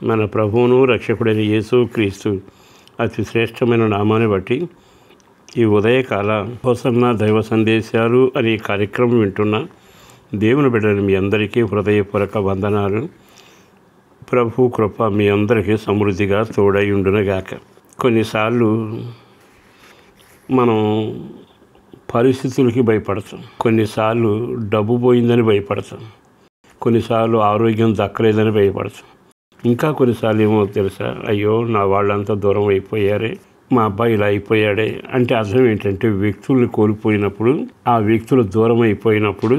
మన ప్రభువును రక్షకుడైన యేసు క్రీస్తు అతి శ్రేష్టమైన నామాన్ని బట్టి ఈ ఉదయకాల హోసన్న దైవ సందేశాలు అనే కార్యక్రమం వింటున్న దేవుని బిడ్డలు మీ అందరికీ హృదయపూర్వక వందనాలు. ప్రభు కృప మీ అందరికీ సమృద్ధిగా తోడై ఉండునుగాక. కొన్నిసార్లు మనం పరిస్థితులకి భయపడతాం, కొన్నిసార్లు డబ్బు పోయిందని భయపడతాం, కొన్నిసార్లు ఆరోగ్యం దక్కలేదని భయపడతాం, ఇంకా కొన్నిసార్లు ఏమో తెలుసా, అయ్యో నా వాళ్ళంతా దూరం అయిపోయారే, మా అబ్బాయి ఇలా అయిపోయాడే. అంటే అర్థం ఏంటంటే వ్యక్తుల్ని కోల్పోయినప్పుడు, ఆ వ్యక్తులు దూరం అయిపోయినప్పుడు,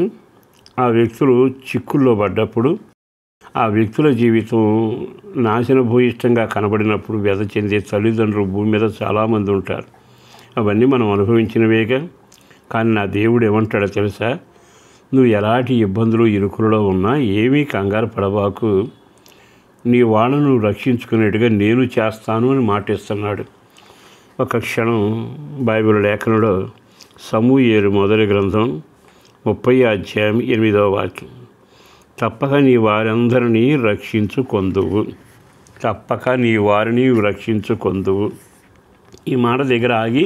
ఆ వ్యక్తులు చిక్కుల్లో పడ్డప్పుడు, ఆ వ్యక్తుల జీవితం నాశనభూయిష్టంగా కనబడినప్పుడు వ్యధ చెందే తల్లిదండ్రులు భూమి మీద చాలామంది ఉంటారు. అవన్నీ మనం అనుభవించినవేగా. కానీ నా దేవుడు ఏమంటాడో తెలుసా, నువ్వు ఎలాంటి ఇబ్బందులు ఇరుకులలో ఉన్నా ఏమీ కంగారు పడబాకు, నీ వాళ్ళను రక్షించుకునేట్టుగా నేను చేస్తాను అని మాటిస్తున్నాడు. ఒక క్షణం బైబిల్ లేఖనంలో సమూయేలు మొదటి గ్రంథం 30వ అధ్యాయం 8వ వాక్యం, తప్పక నీ వారందరినీ రక్షించుకొందువు, తప్పక నీ వారిని రక్షించుకొందువు. ఈ మాట దగ్గర ఆగి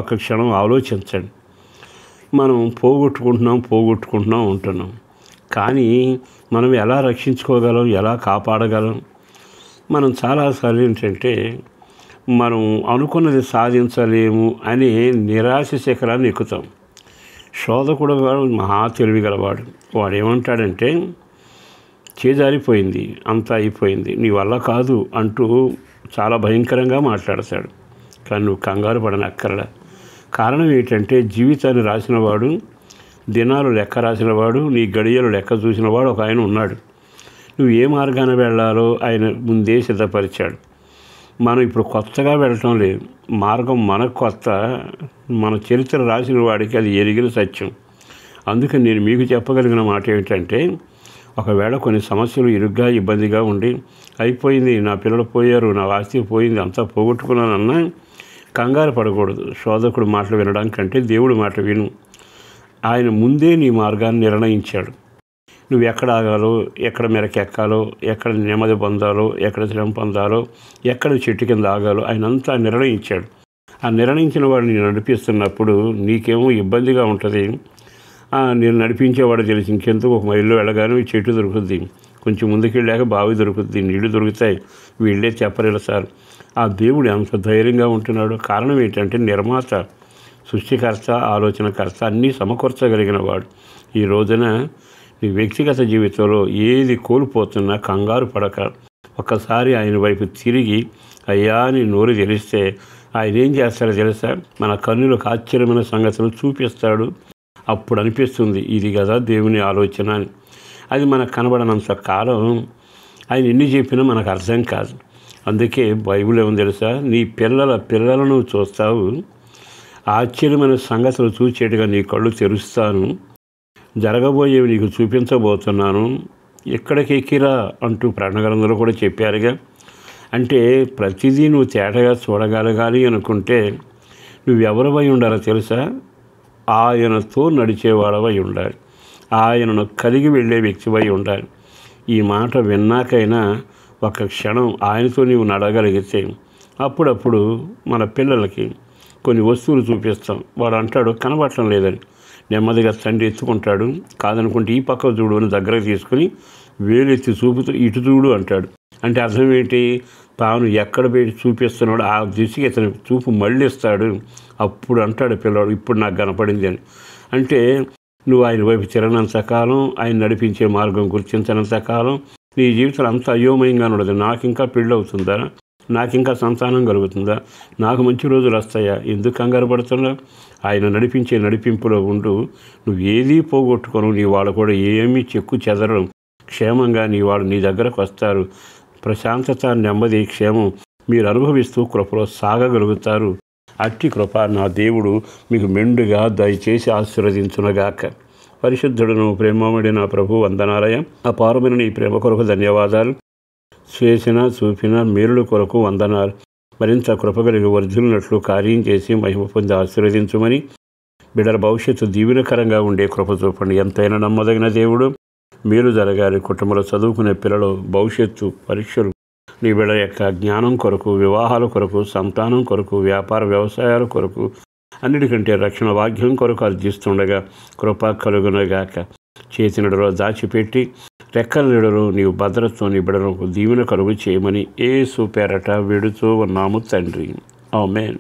ఒక క్షణం ఆలోచించండి. మనం పోగొట్టుకుంటున్నాం ఉంటున్నాం, కానీ మనం ఎలా రక్షించుకోగలం, ఎలా కాపాడగలం? మనం చాలాసార్లు ఏంటంటే మనం అనుకున్నది సాధించలేము అనే నిరాశ శిఖరాన్ని ఎక్కుతాం. శోధకుడు వాడు మహా తెలివి గలవాడు. వాడు ఏమంటాడంటే, చేజారిపోయింది, అంతా అయిపోయింది, నీ వల్ల కాదు అంటూ చాలా భయంకరంగా మాట్లాడతాడు. కానీ నువ్వు కంగారు పడనక్కర్లా. కారణం ఏంటంటే జీవితాన్ని రాసినవాడు, దినాలు లెక్క రాసినవాడు, నీ గడియలు లెక్క చూసినవాడు ఒక ఆయన ఉన్నాడు. నువ్వు ఏ మార్గాన వెళ్ళాలో ఆయన ముందే సిద్ధపరిచాడు. మనం ఇప్పుడు కొత్తగా వెళ్ళటం లేదు, మార్గం మనకు కొత్త. మన చరిత్ర రాసిన వాడికి అది ఎరిగిన సత్యం. అందుకని నేను మీకు చెప్పగలిగిన మాట ఏమిటంటే, ఒకవేళ కొన్ని సమస్యలు ఇరుగ్గా ఇబ్బందిగా ఉండి అయిపోయింది, నా పిల్లలు పోయారు, నా ఆస్తి పోయింది, అంతా పోగొట్టుకున్నానన్నా కంగారు పడకూడదు. శోధకుడు మాటలు వినడం కంటే దేవుడి మాట విను. ఆయన ముందే నీ మార్గాన్ని నిర్ణయించాడు. నువ్వు ఎక్కడ ఆగాలో, ఎక్కడ మెరకెక్కాలో, ఎక్కడ నెమ్మది పొందాలో, ఎక్కడ శ్రమ పొందాలో, ఎక్కడ చెట్టు కింద ఆగాలో ఆయన అంతా నిర్ణయించాడు. ఆ నిర్ణయించిన వాడిని నడిపిస్తున్నప్పుడు నీకేమో ఇబ్బందిగా ఉంటుంది. నేను నడిపించేవాడు తెలిసి ఇంకెందుకు, ఒక మైల్లో వెళ్ళగానే చెట్టు దొరుకుద్ది, కొంచెం ముందుకెళ్ళాక బావి దొరుకుద్ది, నీళ్లు దొరుకుతాయి, వీళ్ళే చెప్పలేరు సార్. ఆ దేవుడు అంత ధైర్యంగా ఉంటున్నాడు. కారణం ఏంటంటే నిర్మాత, సృష్టికర్త, ఆలోచనకర్త, అన్నీ సమకూర్చగలిగిన వాడు. ఈ రోజున నీ వ్యక్తిగత జీవితంలో ఏది కోల్పోతున్నా కంగారు పడక ఒక్కసారి ఆయన వైపు తిరిగి అయ్యా నీ నోరు తెలిస్తే ఆయన ఏం చేస్తాడో తెలుసా, మన కన్నులకు ఆశ్చర్యమైన సంగతులు చూపిస్తాడు. అప్పుడు అనిపిస్తుంది ఇది కదా దేవుని ఆలోచన అని. అది మనకు కనబడనంత కాలం ఆయన ఎన్ని చెప్పినా మనకు అర్థం కాదు. అందుకే బైబిల్ ఏమని తెలుసా, నీ పిల్లలను చూస్తావు, ఆశ్చర్యమైన సంగతులు చూచేట్టుగా నీ కళ్ళు తెరుస్తాను, జరగబోయేవి నీకు చూపించబోతున్నాను, ఎక్కడికి ఎక్కిరా అంటూ ప్రణగ్రంథంలో కూడా చెప్పారుగా. అంటే ప్రతిదీ నువ్వు తేటగా చూడగలగాలి అనుకుంటే నువ్వెవరివై ఉండాలో తెలుసా, ఆయనతో నడిచేవాడవై ఉండాలి, ఆయనను కలిగి వెళ్ళే వ్యక్తివై ఉండాలి. ఈ మాట విన్నాకైనా ఒక క్షణం ఆయనతో నీవు నడగలిగితే అప్పుడప్పుడు మన పిల్లలకి కొన్ని వస్తువులు చూపిస్తాం. వాడు అంటాడు కనబడటం లేదని, నెమ్మదిగా తండ్రి ఎత్తుకుంటాడు, కాదనుకుంటే ఈ పక్క చూడు అని దగ్గరకు తీసుకుని వేలెత్తి చూపుతూ ఇటు చూడు అంటాడు. అంటే అర్థం ఏంటి, తాను ఎక్కడ పెట్టి చూపిస్తున్నాడో ఆ దిశకి ఇతని చూపు మళ్ళిస్తాడు. అప్పుడు అంటాడు పిల్లవాడు, ఇప్పుడు నాకు కనపడింది అని. అంటే నువ్వు ఆయన వైపు తిరగనంతకాలం, ఆయన నడిపించే మార్గం గుర్తించినంతకాలం నీ జీవితం అంత అయోమయంగా ఉండదు. నాకు ఇంకా పెళ్ళి అవుతుందా, నాకు ఇంకా సంతానం కలుగుతుందా, నాకు మంచి రోజులు వస్తాయా, ఎందుకు కంగారు పడుతున్నా? ఆయన నడిపించే నడిపింపులో ఉండు. నువ్వు ఏదీ పోగొట్టుకోను, నీ వాళ్ళు కూడా ఏమీ చెక్కు చెదరడం, క్షేమంగా నీ వాళ్ళు నీ దగ్గరకు వస్తారు. ప్రశాంతత, నెమ్మది, క్షేమం మీరు అనుభవిస్తూ కృపలో సాగగలుగుతారు. అట్టి కృప నా దేవుడు మీకు మెండుగా దయచేసి ఆశీర్వదించునగాక. పరిశుద్ధుడును ప్రేమమడి నా ప్రభు వందనాలయ. అపారమైన నీ ప్రేమ కొరకు ధన్యవాదాలు. చూపిన మేలుల కొరకు వందనాలు. మరింత కృపగలిగి వర్ధిల్లినట్లు కార్యం చేసి మహిమ పొంది ఆశీర్వదించుమని, బిడ్డల భవిష్యత్తు దీవెనకరంగా ఉండే కృప చూపండి. ఎంతైనా నమ్మదగిన దేవుడు, మేలు జరగాలి. కుటుంబంలో చదువుకునే పిల్లలు భవిష్యత్తు పరీక్షలు నీ బిడ్డ యొక్క జ్ఞానం కొరకు, వివాహాల కొరకు, సంతానం కొరకు, వ్యాపార వ్యవసాయాల కొరకు, అన్నిటికంటే రక్షణ భాగ్యం కొరకు అర్జిస్తుండగా కృప కలుగునగాక. చేతి నీడలో దాచిపెట్టి రెక్కల నీడలో నీవు భద్రతతో నీ బిడ్డలకు దీవెన కలుగు చేయమని యేసు పేరట వేడుతూ ఉన్నాము తండ్రి. ఆమేన్.